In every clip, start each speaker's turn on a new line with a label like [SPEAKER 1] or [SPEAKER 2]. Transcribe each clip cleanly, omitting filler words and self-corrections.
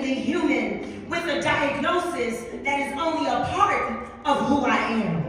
[SPEAKER 1] completely human with a diagnosis that is only a part of who I am.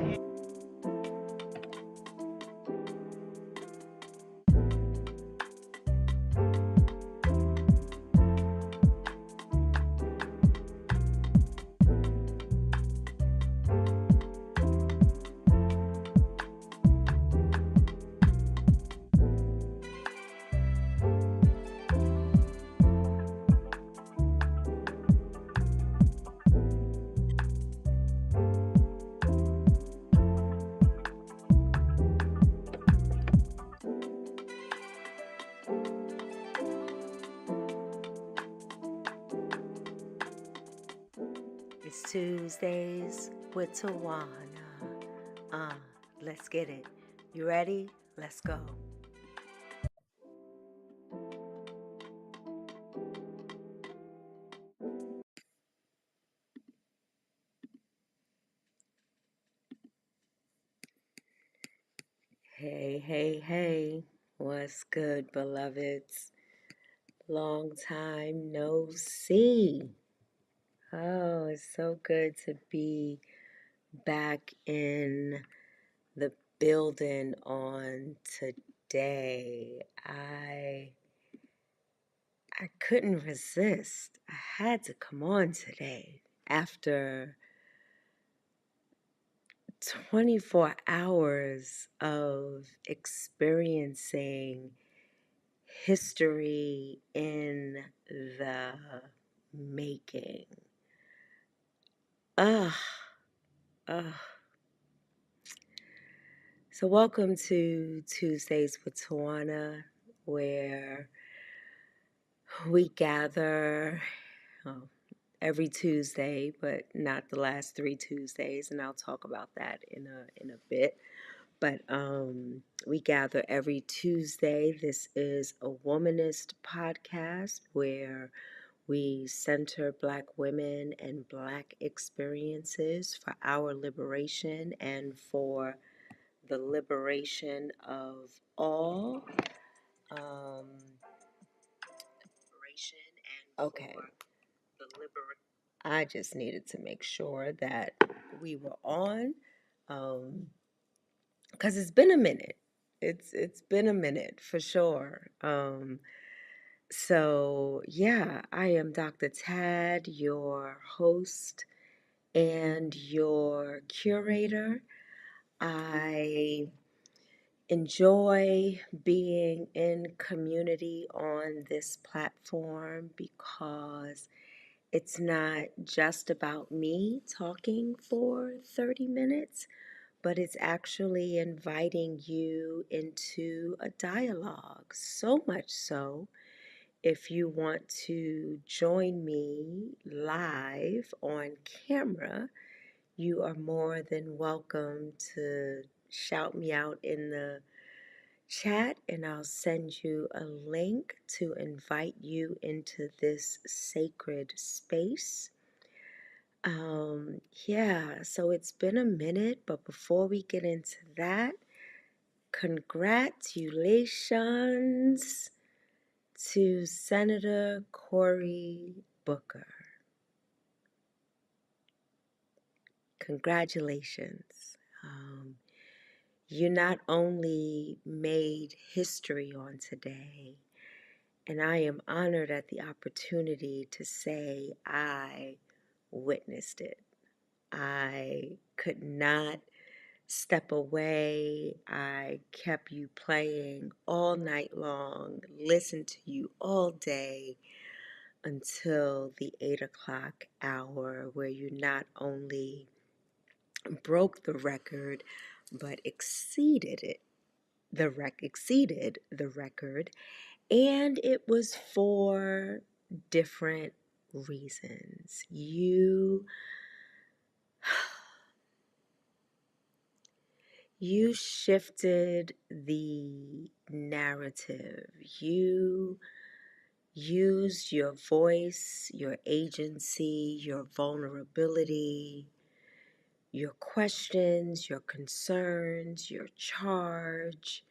[SPEAKER 1] It's Tuesdays with Tawana. Let's get it. You ready? Let's go. Hey, hey, hey. What's good, beloveds? Long time no see. Oh, it's so good to be back in the building on today. I couldn't resist. I had to come on today after 24 hours of experiencing history in the making. Ugh, ugh. So welcome to Tuesdays with Tawana, where we gather every Tuesday, but not the last 3 Tuesdays, and I'll talk about that in a bit. But we gather every Tuesday. This is a Womanist podcast where we center Black women and Black experiences for our liberation and for the liberation of all. Okay. I just needed to make sure that we were on, because it's been a minute. It's been a minute for sure. So yeah, I am Dr. Tad, your host and your curator. I enjoy being in community on this platform because it's not just about me talking for 30 minutes, but it's actually inviting you into a dialogue. So much so, if you want to join me live on camera, you are more than welcome to shout me out in the chat, and I'll send you a link to invite you into this sacred space. Yeah, so it's been a minute, but before we get into that, congratulations to Senator Cory Booker. Congratulations. You not only made history on today, and I am honored at the opportunity to say I witnessed it. I could not step away. I kept you playing all night long, listened to you all day until the 8 o'clock hour, where you not only broke the record, but exceeded the record, and it was for different reasons. You shifted the narrative. You used your voice, your agency, your vulnerability, your questions, your concerns, your charge,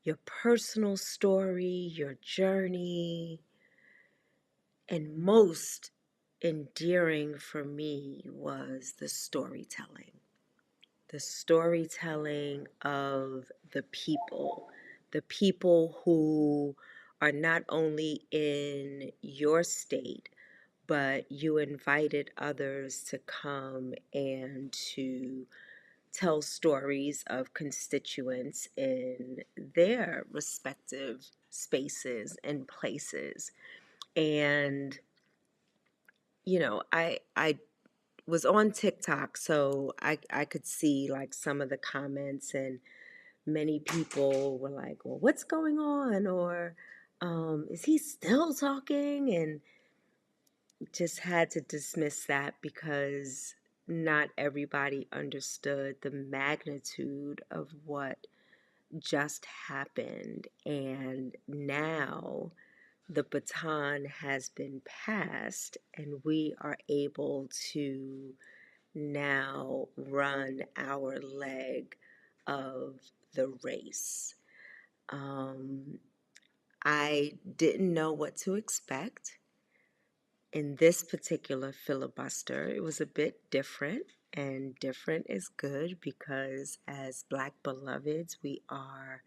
[SPEAKER 1] your personal story, your journey, And most endearing for me was the storytelling of the people who are not only in your state, but you invited others to come and to tell stories of constituents in their respective spaces and places. And, I was on TikTok, so I could see like some of the comments, and many people were like, well, what's going on? Or is he still talking? And just had to dismiss that because not everybody understood the magnitude of what just happened. And now the baton has been passed, and we are able to now run our leg of the race. Um, I didn't know what to expect in this particular filibuster. It was a bit different, and different is good because as Black beloveds, we are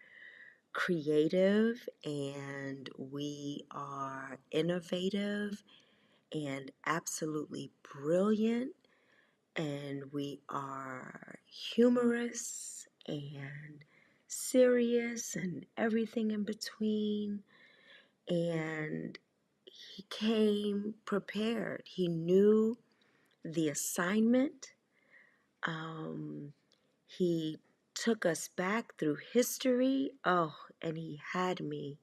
[SPEAKER 1] creative and we are innovative and absolutely brilliant, and we are humorous and serious and everything in between. And he came prepared. He knew the assignment. He took us back through history. Oh, and he had me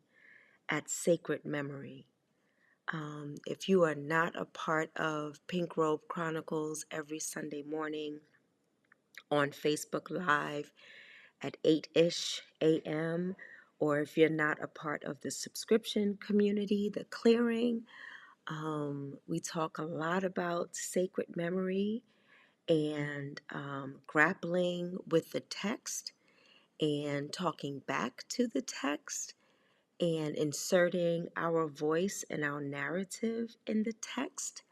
[SPEAKER 1] at sacred memory. If you are not a part of Pink Robe Chronicles every Sunday morning on Facebook Live at 8-ish a.m., or if you're not a part of the subscription community, the clearing, we talk a lot about sacred memory and grappling with the text and talking back to the text and inserting our voice and our narrative in the text.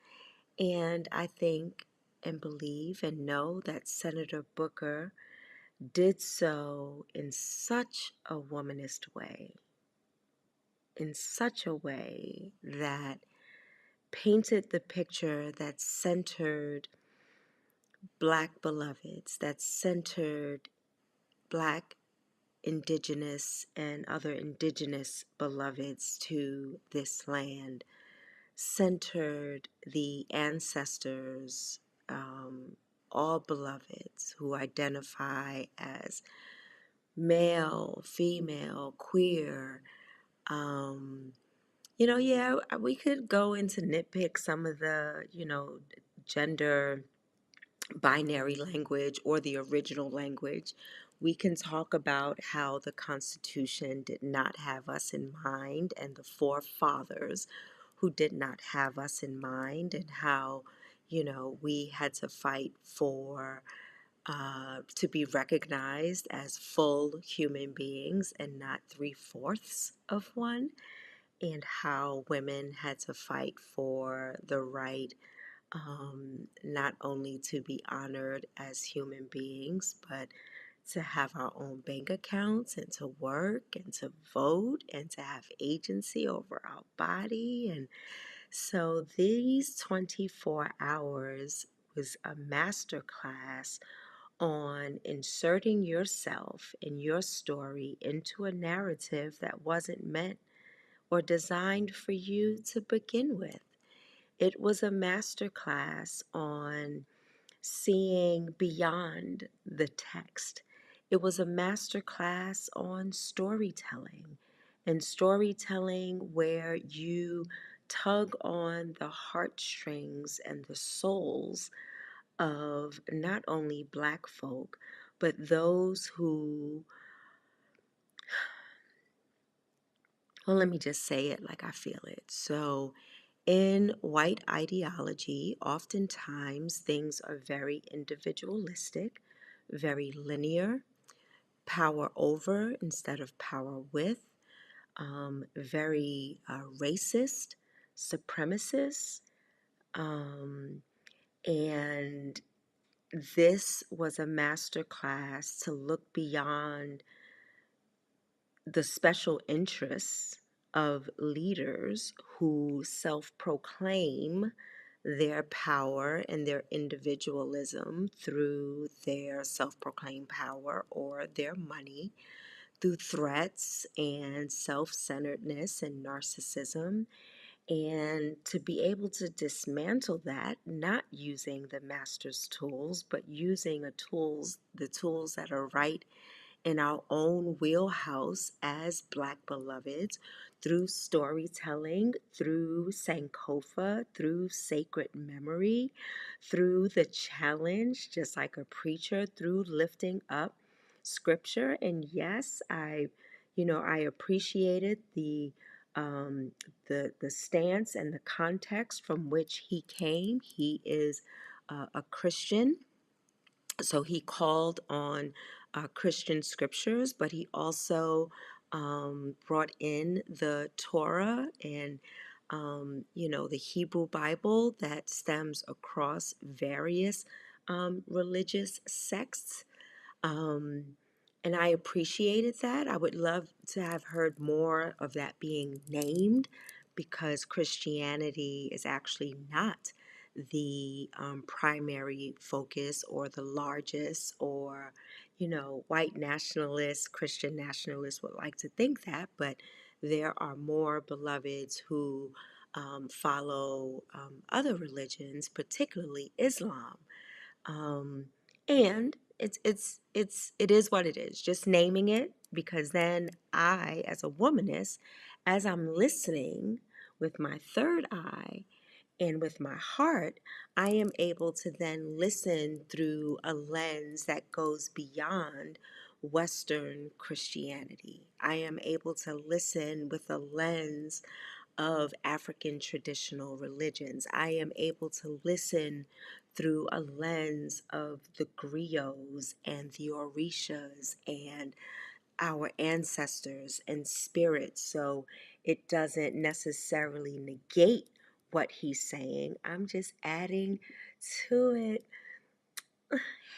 [SPEAKER 1] And I think and believe and know that Senator Booker did so in such a womanist way, in such a way that painted the picture that centered Black beloveds, that centered Black, Indigenous, and other Indigenous beloveds to this land, centered the ancestors, all beloveds who identify as male, female, queer. Yeah, we could go into nitpick some of the, gender binary language or the original language. We can talk about how the Constitution did not have us in mind, and the forefathers who did not have us in mind, and how, we had to fight for to be recognized as full human beings and not three-fourths of one, and how women had to fight for the right not only to be honored as human beings, but to have our own bank accounts and to work and to vote and to have agency over our body. And so these 24 hours was a master class on inserting yourself and your story into a narrative that wasn't meant or designed for you to begin with. It was a master class on seeing beyond the text. It was a master class on storytelling, and storytelling where you tug on the heartstrings and the souls of not only Black folk, but those who, well, let me just say it like I feel it. So, in white ideology, oftentimes things are very individualistic, very linear, power over instead of power with, very racist. supremacists. Um, and this was a master class to look beyond the special interests of leaders who self proclaim their power and their individualism through their self proclaimed power or their money, through threats and self centeredness and narcissism, and to be able to dismantle that, not using the master's tools, but using the tools that are right in our own wheelhouse as Black beloveds, through storytelling, through Sankofa, through sacred memory, through the challenge, just like a preacher, through lifting up scripture. And yes, I appreciated um, the stance and the context from which he came. He is a Christian, so he called on Christian scriptures, but he also brought in the Torah and the Hebrew Bible that stems across various religious sects. Um, and I appreciated that. I would love to have heard more of that being named, because Christianity is actually not the primary focus or the largest, or, white nationalists, Christian nationalists would like to think that, but there are more beloveds who follow other religions, particularly Islam. Um, and it is what it is. Just naming it, because then I, as a womanist, as I'm listening with my third eye and with my heart, I am able to then listen through a lens that goes beyond Western Christianity. I am able to listen with a lens of African traditional religions. I am able to listen through a lens of the griots and the orishas and our ancestors and spirits. So it doesn't necessarily negate what he's saying. I'm just adding to it.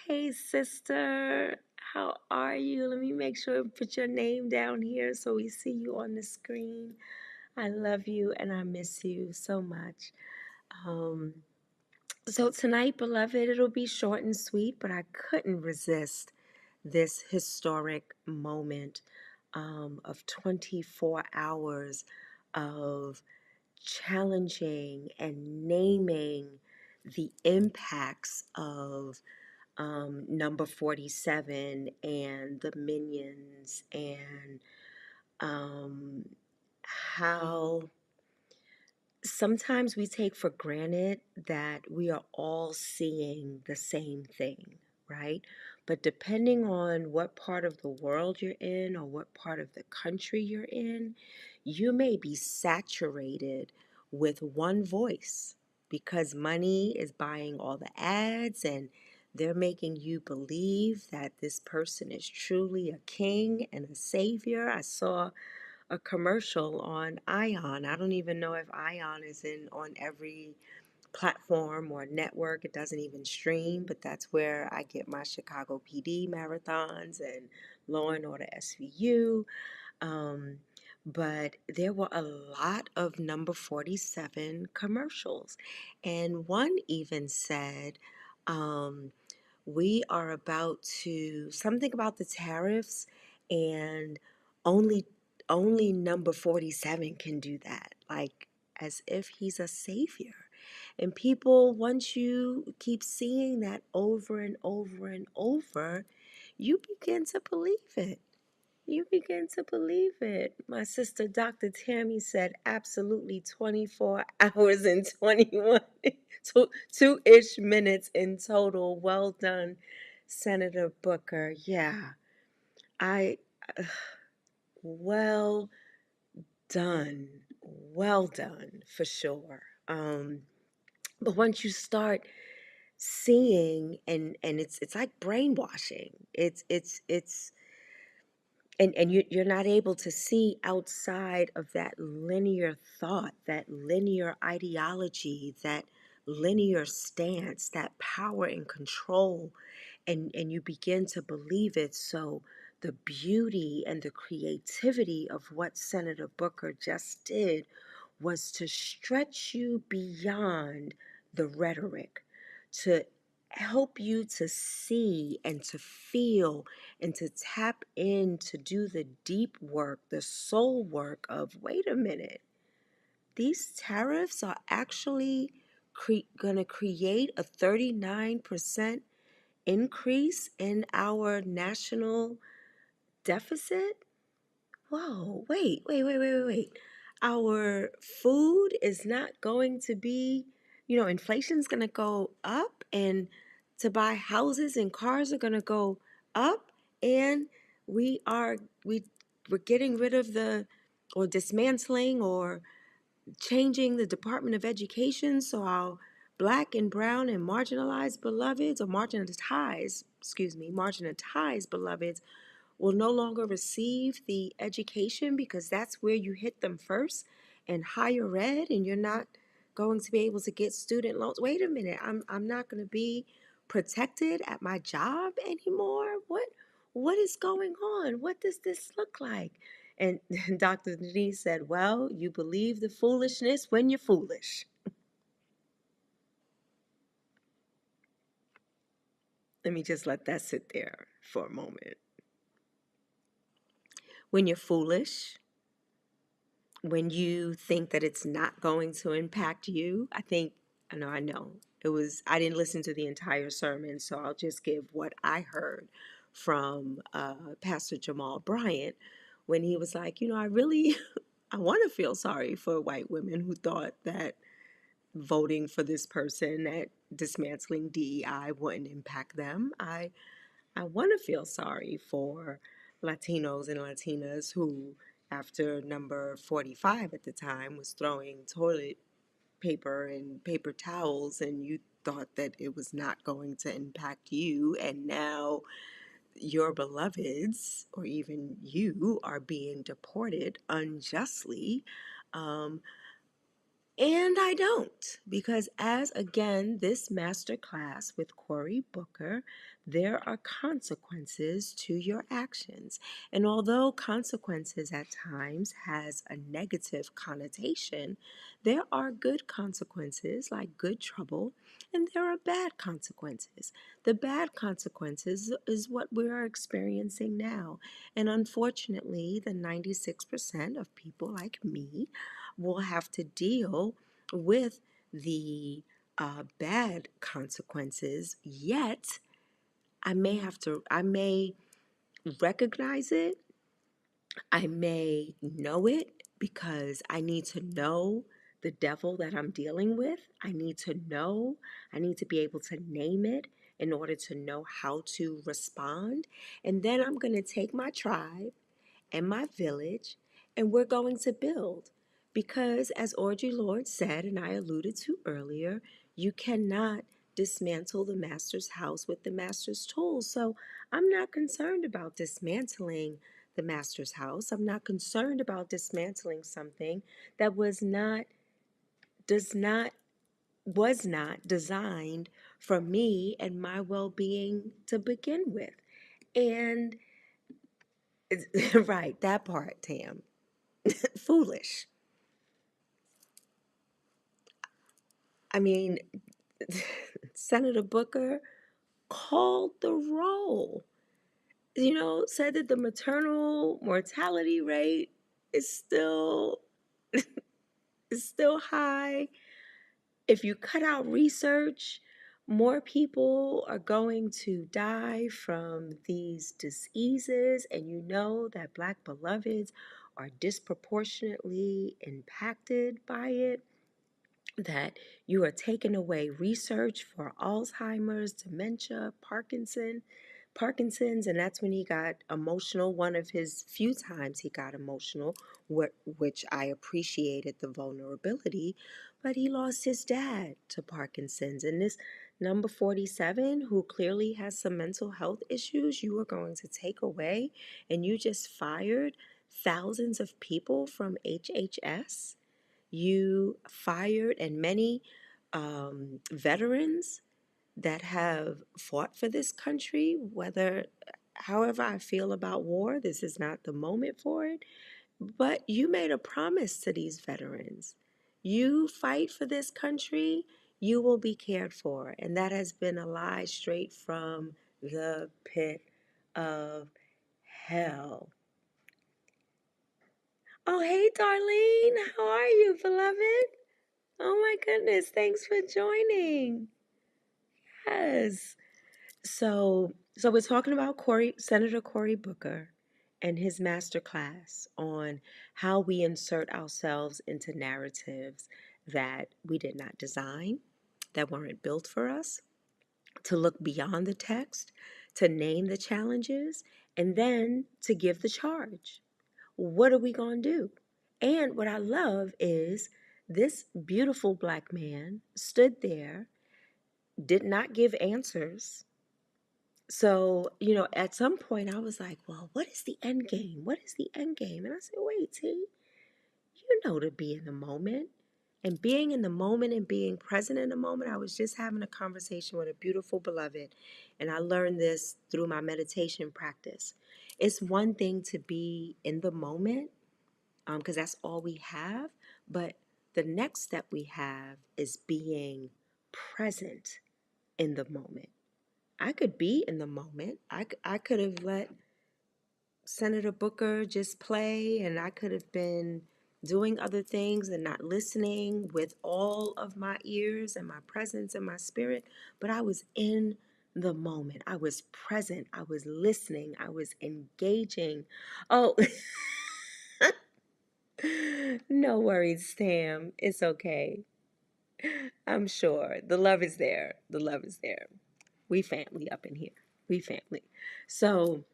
[SPEAKER 1] Hey, sister, how are you? Let me make sure and put your name down here so we see you on the screen. I love you and I miss you so much. Um, so tonight, beloved, it'll be short and sweet, but I couldn't resist this historic moment of 24 hours of challenging and naming the impacts of number 47 and the minions, and um, how sometimes we take for granted that we are all seeing the same thing, right? But depending on what part of the world you're in or what part of the country you're in, you may be saturated with one voice, because money is buying all the ads and they're making you believe that this person is truly a king and a savior. I saw a commercial on Ion. I don't even know if Ion is in on every platform or network. It doesn't even stream, but that's where I get my Chicago PD marathons and Law and Order SVU. Um, but there were a lot of number 47 commercials. And one even said, um, we are about to something about the tariffs, and only only number 47 can do that, like as if he's a savior. And people, once you keep seeing that over and over and over, you begin to believe it. You begin to believe it. My sister, Dr. Tammy, said absolutely 24 hours and 21, two-ish minutes in total. Well done, Senator Booker. Yeah, I, uh, well done. Well done, for sure. But once you start seeing, and it's like brainwashing. It's you're not able to see outside of that linear thought, that linear ideology, that linear stance, that power and control, and you begin to believe it. So the beauty and the creativity of what Senator Booker just did was to stretch you beyond the rhetoric, to help you to see and to feel and to tap in, to do the deep work, the soul work of, wait a minute, these tariffs are actually going to create a 39% increase in our national deficit? Whoa, wait. Our food is not going to be, inflation's going to go up, and to buy houses and cars are going to go up, and we are we we're getting rid of the, or dismantling, or changing the Department of Education, so our black and brown and marginalized beloveds, or marginalized beloveds will no longer receive the education because that's where you hit them first, and higher ed, and you're not going to be able to get student loans. Wait a minute, I'm not going to be protected at my job anymore. What is going on? What does this look like? And Dr. Denise said, well, you believe the foolishness when you're foolish. Let me just let that sit there for a moment. When you're foolish, when you think that it's not going to impact you, I know. I didn't listen to the entire sermon, so I'll just give what I heard from Pastor Jamal Bryant when he was like, I really, I want to feel sorry for white women who thought that voting for this person, that dismantling DEI wouldn't impact them. I want to feel sorry for Latinos and Latinas who, after number 45 at the time, was throwing toilet paper and paper towels, and you thought that it was not going to impact you, and now your beloveds, or even you, are being deported unjustly. Um, and I don't, because as again, this master class with Cory Booker, there are consequences to your actions. And although consequences at times has a negative connotation, there are good consequences, like good trouble, and there are bad consequences. The bad consequences is what we are experiencing now. And unfortunately, the 96% of people like me will have to deal with the bad consequences, yet I may recognize it, I may know it, because I need to know the devil that I'm dealing with. I need to be able to name it in order to know how to respond. And then I'm going to take my tribe and my village, and we're going to build. Because, as Audre Lorde said, and I alluded to earlier, you cannot dismantle the master's house with the master's tools. So I'm not concerned about dismantling the master's house. I'm not concerned about dismantling something that does not, was not designed for me and my well-being to begin with. And right, that part, Tam. Foolish. I mean, Senator Booker called the roll. Said that the maternal mortality rate is still high. If you cut out research, more people are going to die from these diseases, and you know that Black beloveds are disproportionately impacted by it. That you are taking away research for Alzheimer's, dementia, Parkinson. Parkinson's, and that's when he got emotional. One of his few times he got emotional, which I appreciated the vulnerability, but he lost his dad to Parkinson's. And this number 47, who clearly has some mental health issues, you are going to take away, and you just fired thousands of people from HHS. You fired and many veterans that have fought for this country, however I feel about war, this is not the moment for it. But you made a promise to these veterans. You fight for this country, you will be cared for. And that has been a lie straight from the pit of hell. Oh, hey, Darlene. How are you, beloved? Oh, my goodness. Thanks for joining. Yes. So we're talking about Senator Cory Booker and his master class on how we insert ourselves into narratives that we did not design, that weren't built for us, to look beyond the text, to name the challenges, and then to give the charge. What are we going to do? And what I love is this beautiful black man stood there, did not give answers. So, at some point I was like, well, what is the end game? What is the end game? And I said, wait, T, you know to be in the moment. And being in the moment and being present in the moment, I was just having a conversation with a beautiful beloved. And I learned this through my meditation practice. It's one thing to be in the moment, because that's all we have. But the next step we have is being present in the moment. I could be in the moment. I could have let Senator Booker just play, and I could have been doing other things and not listening with all of my ears and my presence and my spirit. But I was in the moment. I was present. I was listening. I was engaging. Oh, no worries, Sam. It's okay. I'm sure. The love is there. The love is there. We family up in here. We family. So,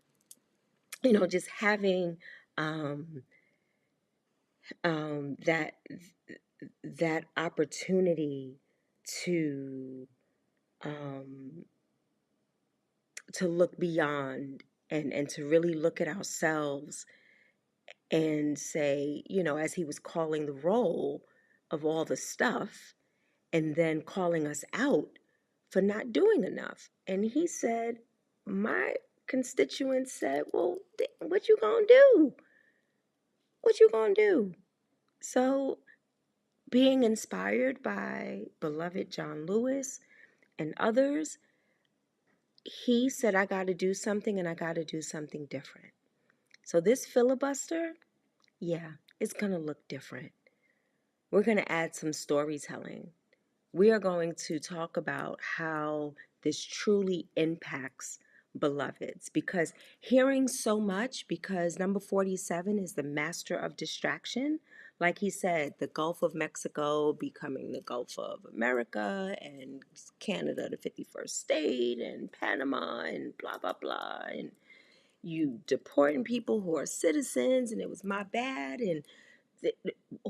[SPEAKER 1] just having um, that opportunity to um, look beyond and to really look at ourselves and say, as he was calling the roll of all the stuff and then calling us out for not doing enough. And he said, my constituents said, well, what you gonna do? What you gonna do? So being inspired by beloved John Lewis and others, he said, I got to do something and I got to do something different. So this filibuster, yeah, it's going to look different. We're going to add some storytelling. We are going to talk about how this truly impacts beloveds, because hearing so much, because number 47 is the master of distraction. Like he said, the Gulf of Mexico becoming the Gulf of America, and Canada the 51st state, and Panama, and blah, blah, blah. And you deporting people who are citizens, and it was my bad. And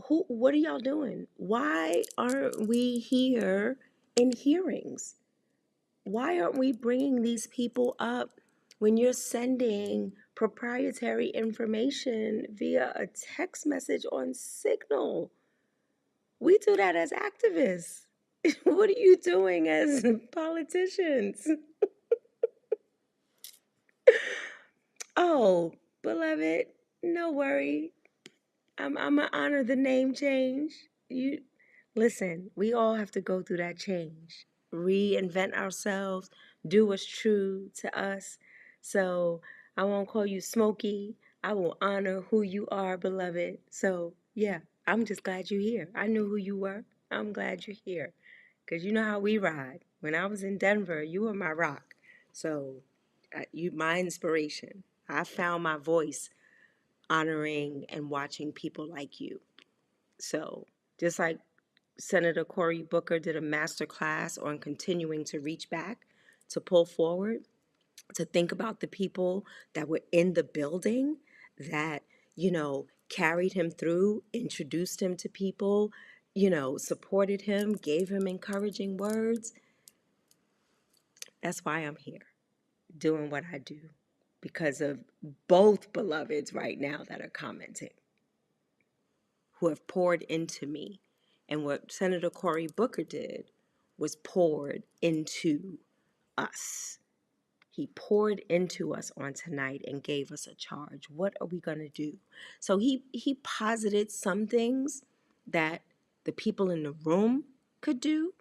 [SPEAKER 1] what are y'all doing? Why aren't we here in hearings? Why aren't we bringing these people up when you're sending proprietary information via a text message on Signal? We do that as activists. What are you doing as politicians? Oh, beloved, no worry. I'm gonna honor the name change. You listen, we all have to go through that change. Reinvent ourselves, do what's true to us. So I won't call you Smokey. I will honor who you are, beloved. So yeah, I'm just glad you're here. I knew who you were. I'm glad you're here. Cause you know how we ride. When I was in Denver, you were my rock. So you my inspiration. I found my voice honoring and watching people like you. So just like Senator Cory Booker did a master class on continuing to reach back, to pull forward, to think about the people that were in the building that, carried him through, introduced him to people, supported him, gave him encouraging words. That's why I'm here doing what I do, because of both beloveds right now that are commenting, who have poured into me. And what Senator Cory Booker did was poured into us. He poured into us on tonight and gave us a charge. What are we going to do? So he posited some things that the people in the room could do,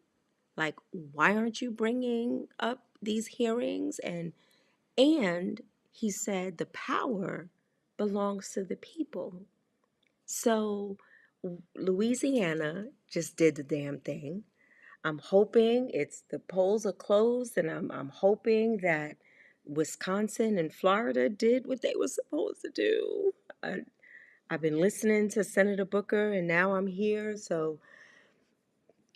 [SPEAKER 1] like, why aren't you bringing up these hearings? And he said the power belongs to the people. So Louisiana just did the damn thing. I'm hoping the polls are closed, and I'm hoping that Wisconsin and Florida did what they were supposed to do. I've been listening to Senator Booker, and now I'm here, so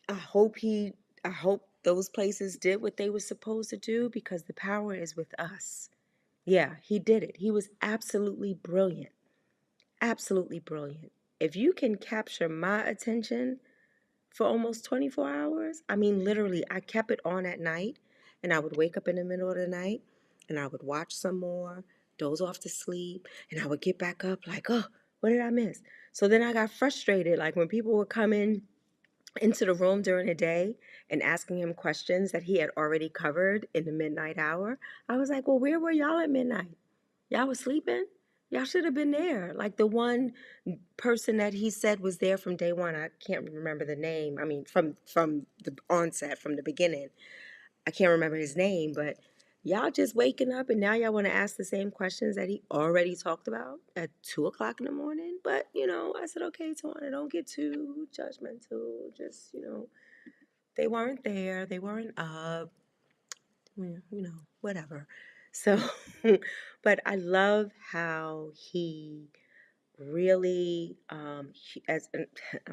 [SPEAKER 1] I hope I hope those places did what they were supposed to do, because the power is with us. Yeah, he did it. He was absolutely brilliant. Absolutely brilliant. If you can capture my attention for almost 24 hours, I mean, literally, I kept it on at night, and I would wake up in the middle of the night and I would watch some more, doze off to sleep, and I would get back up like, oh, what did I miss? So then I got frustrated. Like, when people would come into the room during the day and asking him questions that he had already covered in the midnight hour, I was like, well, where were y'all at midnight? Y'all was sleeping? Y'all should have been there. Like, the one person that he said was there from day one, I can't remember the name. I mean, from the onset, from the beginning, I can't remember his name. But y'all just waking up, and now y'all want to ask the same questions that he already talked about at 2 o'clock in the morning. But I said, okay, Tawana, don't get too judgmental. Just, they weren't there, they weren't up, whatever. So, but I love how he really, I'm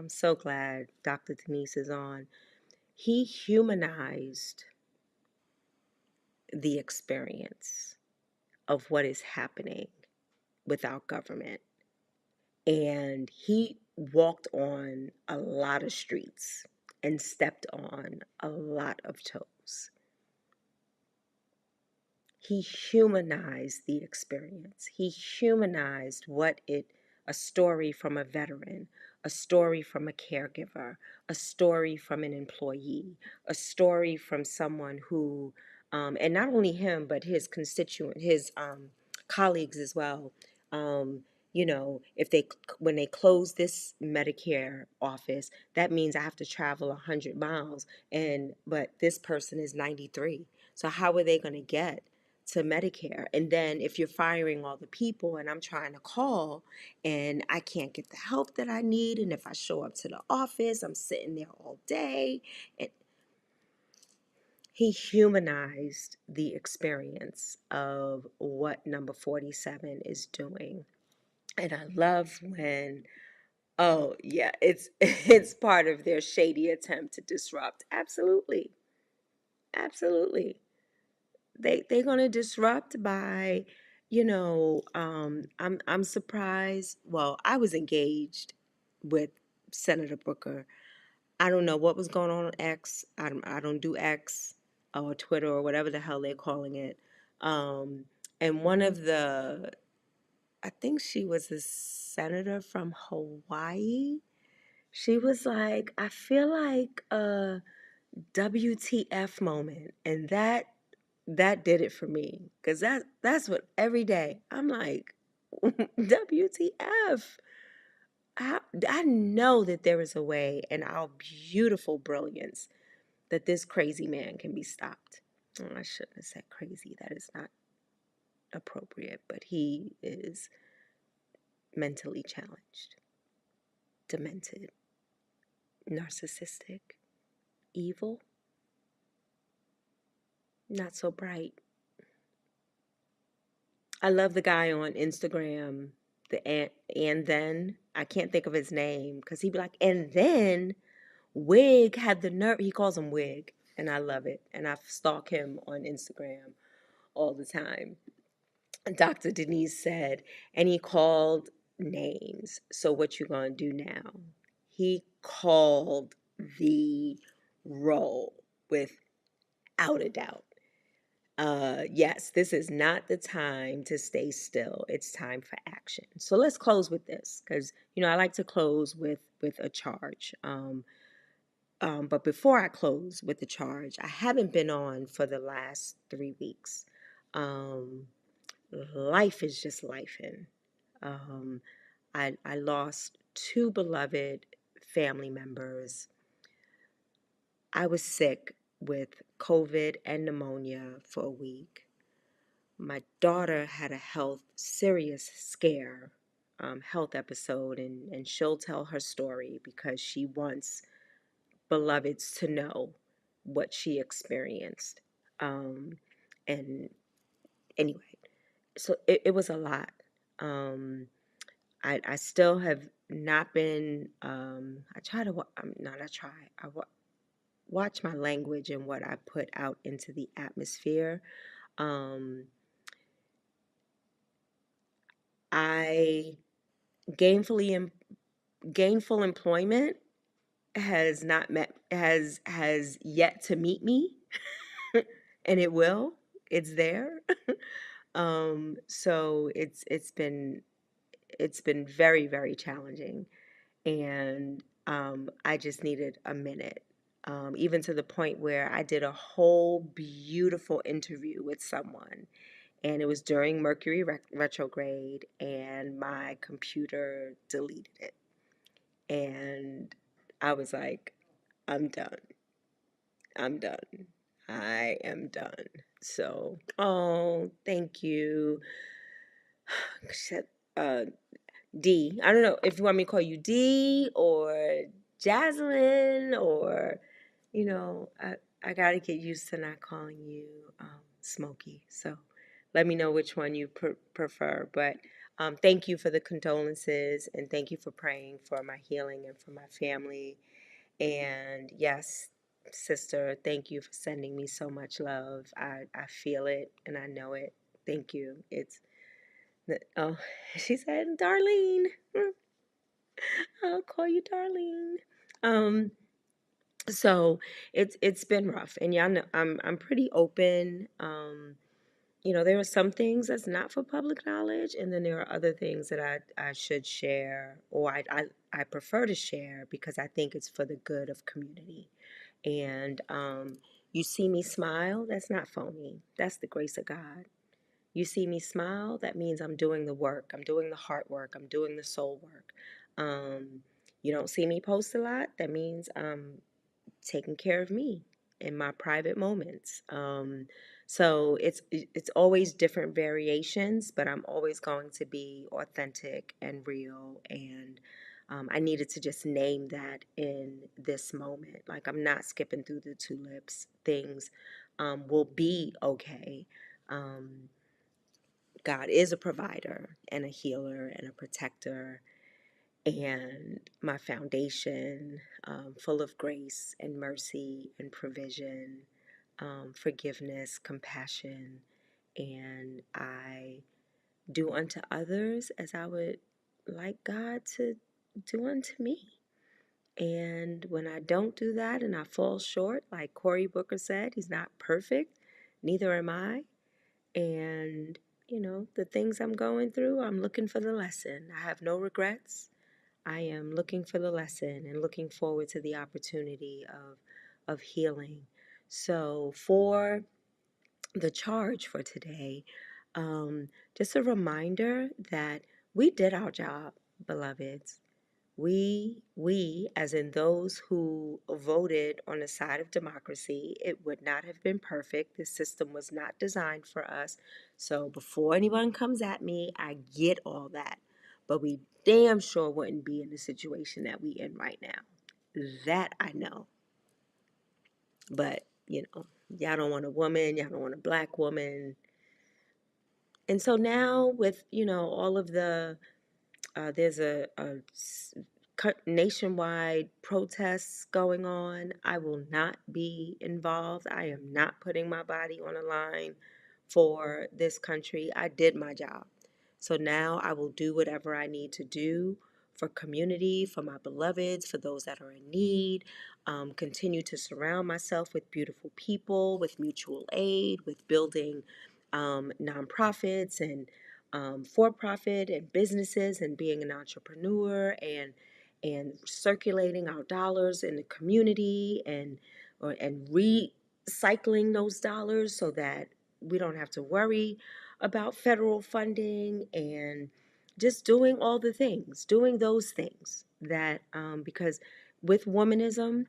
[SPEAKER 1] so glad Dr. Denise is on. He humanized the experience of what is happening with our government. And he walked on a lot of streets and stepped on a lot of toes. He humanized the experience. He humanized a story from a veteran, a story from a caregiver, a story from an employee, a story from someone who, and not only him, but his his colleagues as well. Um, if when they close this Medicare office, that means I have to travel 100 miles, but this person is 93. So how are they going to get to Medicare? And then if you're firing all the people and I'm trying to call and I can't get the help that I need, and if I show up to the office, I'm sitting there all day. And he humanized the experience of what number 47 is doing. And I love when, oh yeah, it's it's part of their shady attempt to disrupt. Absolutely. Absolutely. They're gonna disrupt by, I'm surprised. Well, I was engaged with Senator Booker. I don't know what was going on X. I don't do X or Twitter or whatever the hell they're calling it. Um, and one of I think she was a senator from Hawaii. She was like, I feel like a WTF moment, and that did it for me, because that's what every day I'm like, WTF. I know that there is a way in our beautiful brilliance that this crazy man can be stopped. Oh, I shouldn't have said crazy. That is not appropriate, but he is mentally challenged, demented, narcissistic, evil, not so bright. I love the guy on Instagram, and then I can't think of his name, because he'd be like, and then Wig had the nerve. He calls him Wig, and I love it. And I stalk him on Instagram. all the time. Dr. Denise said, and he called names. So what you gonna do now? He called the roll without a doubt. Yes, this is not the time to stay still. It's time for action. So let's close with this, because I like to close with a charge. But before I close with the charge, I haven't been on for the last 3 weeks. Um, Life is just lifing. Um, I lost two beloved family members. I was sick with COVID and pneumonia for a week. My daughter had a serious scare, health episode, and she'll tell her story because she wants beloveds to know what she experienced. And anyway, so it was a lot. I still have not been, I try to, I'm not, I try, watch my language and what I put out into the atmosphere. Um, I gainful employment has not met has yet to meet me, and it will. It's there. So it's been very, very challenging, and I just needed a minute. Even to the point where I did a whole beautiful interview with someone, and it was during Mercury retrograde, and my computer deleted it. And I was like, I'm done. I'm done. I am done. So, oh, thank you. Uh, D. I don't know if you want me to call you D or Jaslyn, or, I got to get used to not calling you Smokey. So let me know which one you prefer. But thank you for the condolences, and thank you for praying for my healing and for my family. And yes, sister, thank you for sending me so much love. I feel it and I know it. Thank you. Oh, she said, Darlene. I'll call you Darlene. Um, so it's been rough, and y'all know I'm pretty open. There are some things that's not for public knowledge, and then there are other things that I should share, or I prefer to share because I think it's for the good of community. And you see me smile, that's not phony. That's the grace of God. You see me smile, that means I'm doing the work. I'm doing the heart work. I'm doing the soul work. You don't see me post a lot, that means I'm taking care of me in my private moments. So it's always different variations, but I'm always going to be authentic and real. And I needed to just name that in this moment. Like, I'm not skipping through the tulips. Things will be okay. Um, God is a provider and a healer and a protector, and my foundation, full of grace and mercy and provision, forgiveness, compassion, and I do unto others as I would like God to do unto me. And when I don't do that and I fall short, like Cory Booker said, he's not perfect, neither am I. And, the things I'm going through, I'm looking for the lesson. I have no regrets. I am looking for the lesson and looking forward to the opportunity of healing. So for the charge for today, just a reminder that we did our job, beloveds. We, as in those who voted on the side of democracy, it would not have been perfect. This system was not designed for us. So before anyone comes at me, I get all that. But we damn sure wouldn't be in the situation that we in right now. That I know. But, y'all don't want a woman, y'all don't want a black woman. And so now with, all of there's a nationwide protests going on. I will not be involved. I am not putting my body on a line for this country. I did my job. So now I will do whatever I need to do for community, for my beloveds, for those that are in need. Continue to surround myself with beautiful people, with mutual aid, with building nonprofits and for profit and businesses, and being an entrepreneur, and circulating our dollars in the community, and recycling those dollars so that we don't have to worry about federal funding, and just doing all the things, doing those things that, because with womanism,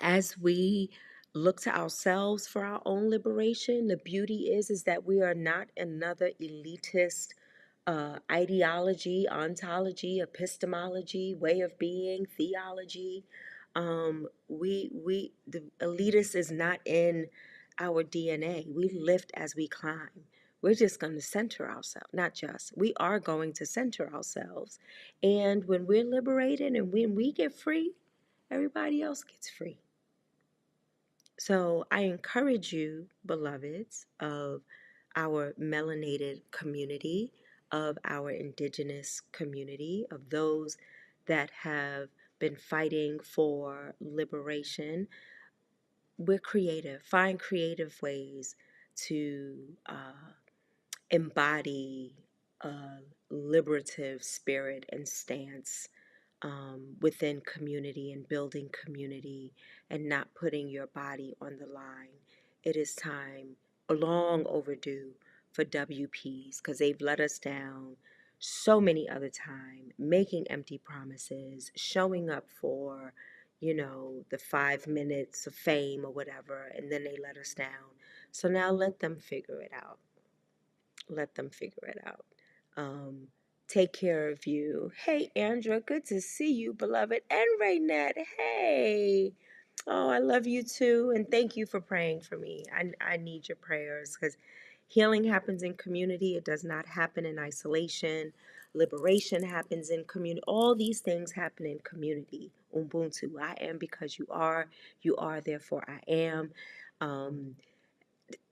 [SPEAKER 1] as we look to ourselves for our own liberation, the beauty is that we are not another elitist ideology, ontology, epistemology, way of being, theology. The elitist is not in our DNA. We lift as we climb. We're just going to center ourselves, not just. We are going to center ourselves. And when we're liberated and when we get free, everybody else gets free. So I encourage you, beloveds of our melanated community, of our indigenous community, of those that have been fighting for liberation. We're creative. Find creative ways to embody a liberative spirit and stance within community, and building community, and not putting your body on the line. It is time, long overdue, for WPs, because they've let us down so many other times, making empty promises, showing up for, the 5 minutes of fame or whatever, and then they let us down. So now let them figure it out. Let them figure it out. Um, Take care of you. Hey, Andra, good to see you, beloved. And Raynette, hey. Oh, I love you too. And thank you for praying for me. I need your prayers, because healing happens in community. It does not happen in isolation. Liberation happens in community. All these things happen in community. Ubuntu. I am because you are. You are, therefore I am. Um,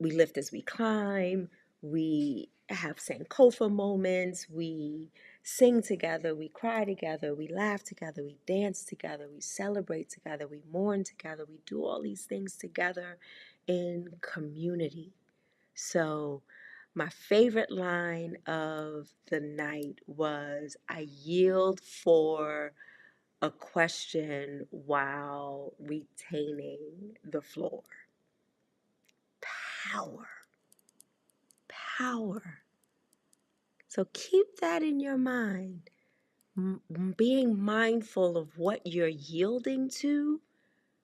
[SPEAKER 1] we lift as we climb. We have Sankofa moments. We sing together. We cry together. We laugh together. We dance together. We celebrate together. We mourn together. We do all these things together in community. So, my favorite line of the night was, I yield for a question while retaining the floor. Power. Power. So keep that in your mind. Being mindful of what you're yielding to.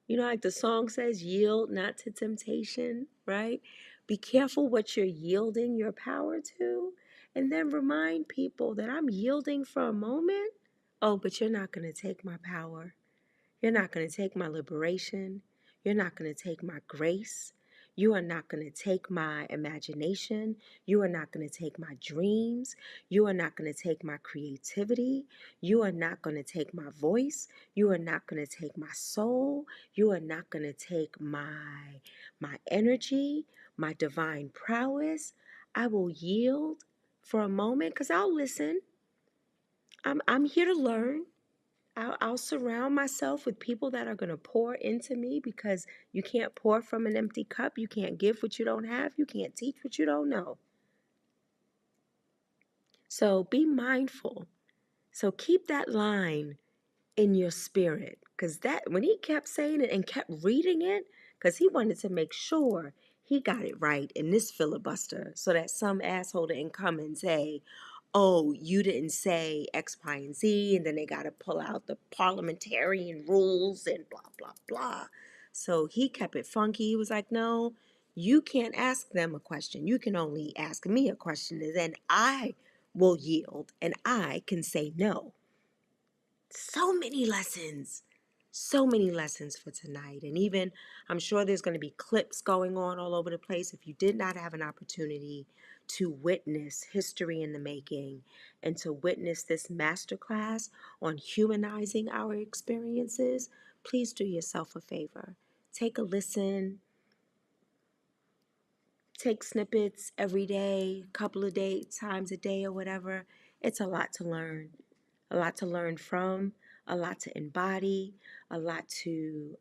[SPEAKER 1] Like the song says, yield not to temptation, right? Be careful what you're yielding your power to. And then remind people that I'm yielding for a moment. Oh, but you're not going to take my power. You're not going to take my liberation. You're not going to take my grace. You are not going to take my imagination. You are not going to take my dreams. You are not going to take my creativity. You are not going to take my voice. You are not going to take my soul. You are not going to take my energy, my divine prowess. I will yield for a moment, because I'll listen. I'm here to learn. I'll surround myself with people that are going to pour into me, because you can't pour from an empty cup. You can't give what you don't have. You can't teach what you don't know. So be mindful. So keep that line in your spirit, because that, when he kept saying it and kept reading it, because he wanted to make sure he got it right in this filibuster, so that some asshole didn't come and say, oh, you didn't say X, Y, and Z, and then they got to pull out the parliamentarian rules and blah, blah, blah. So he kept it funky. He was like, no, you can't ask them a question. You can only ask me a question, and then I will yield, and I can say no. So many lessons for tonight. And even, I'm sure there's going to be clips going on all over the place. If you did not have an opportunity to witness history in the making, and to witness this masterclass on humanizing our experiences, please do yourself a favor. Take a listen. take snippets every day, a couple of times a day or whatever. It's a lot to learn. A lot to learn from, a lot to embody, a lot to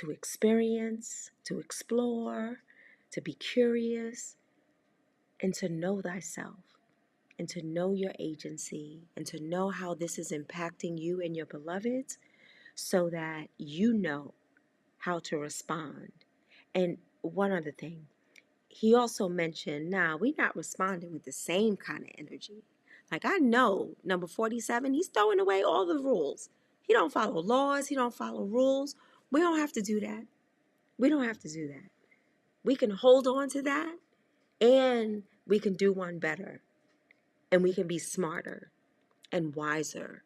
[SPEAKER 1] experience, to explore, to be curious, and to know thyself, and to know your agency, and to know how this is impacting you and your beloveds, so that you know how to respond. And one other thing, he also mentioned, now we not responding with the same kind of energy. Like, I know number 47, he's throwing away all the rules. He don't follow laws. He don't follow rules. We don't have to do that. We don't have to do that. We can hold on to that, and we can do one better, and we can be smarter and wiser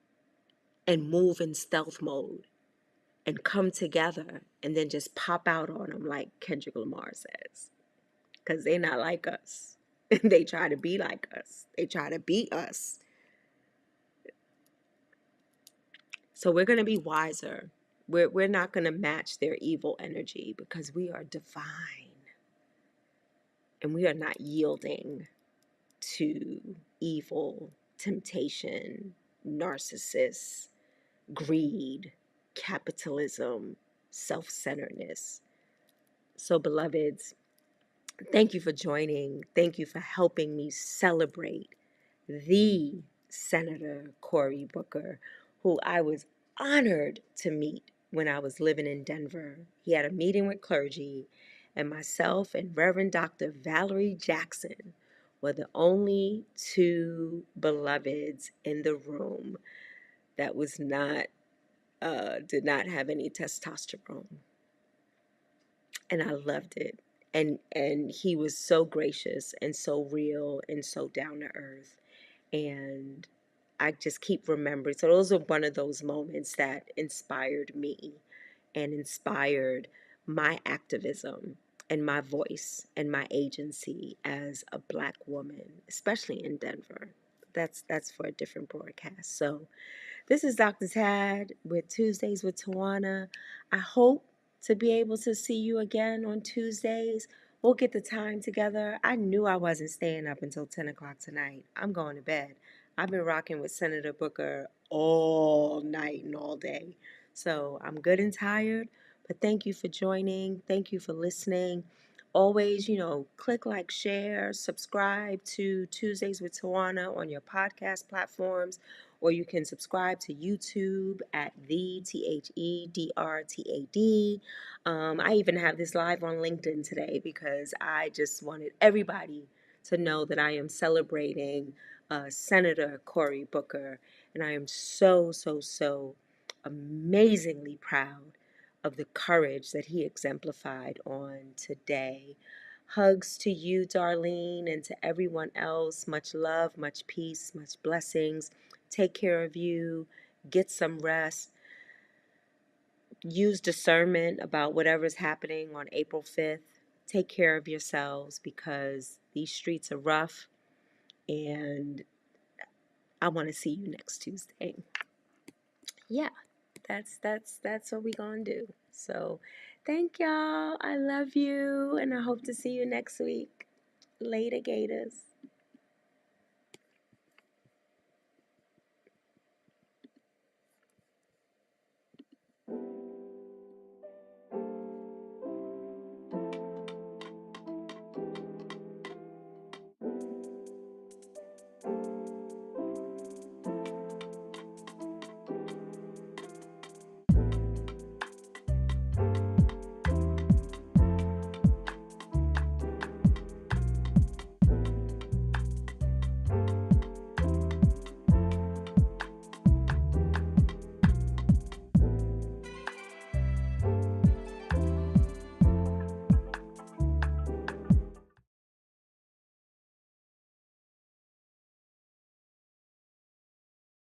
[SPEAKER 1] and move in stealth mode and come together and then just pop out on them like Kendrick Lamar says. Because they're not like us. They try to be like us. They try to beat us. So we're going to be wiser. We're not going to match their evil energy because we are divine. And we are not yielding to evil, temptation, narcissists, greed, capitalism, self-centeredness. So, beloveds, thank you for joining. Thank you for helping me celebrate the Senator Cory Booker, who I was honored to meet when I was living in Denver. He had a meeting with clergy, and myself and Reverend Dr. Valerie Jackson were the only two beloveds in the room that was not did not have any testosterone, and I loved it. And he was so gracious and so real and so down to earth, and I just keep remembering. So those are one of those moments that inspired me and inspired my activism and my voice and my agency as a Black woman, especially in Denver. That's for a different broadcast. So this is Dr. Tad with Tuesdays with Tawana. I hope to be able to see you again on Tuesdays. We'll get the time together. I knew I wasn't staying up until 10 o'clock tonight. I'm going to bed. I've been rocking with Senator Booker all night and all day. So I'm good and tired, but thank you for joining. Thank you for listening. Always, click like, share, subscribe to Tuesdays with Tawana on your podcast platforms, or you can subscribe to YouTube at the THEDRTAD. I even have this live on LinkedIn today because I just wanted everybody to know that I am celebrating Senator Cory Booker, and I am so, so, so amazingly proud of the courage that he exemplified on today. Hugs to you, Darlene, and to everyone else. Much love, much peace, much blessings. Take care of you. Get some rest. Use discernment about whatever's happening on April 5th. Take care of yourselves because these streets are rough, and I want to see you next Tuesday. Yeah, that's what we gonna do. So thank y'all. I love you, and I hope to see you next week. Later, Gators.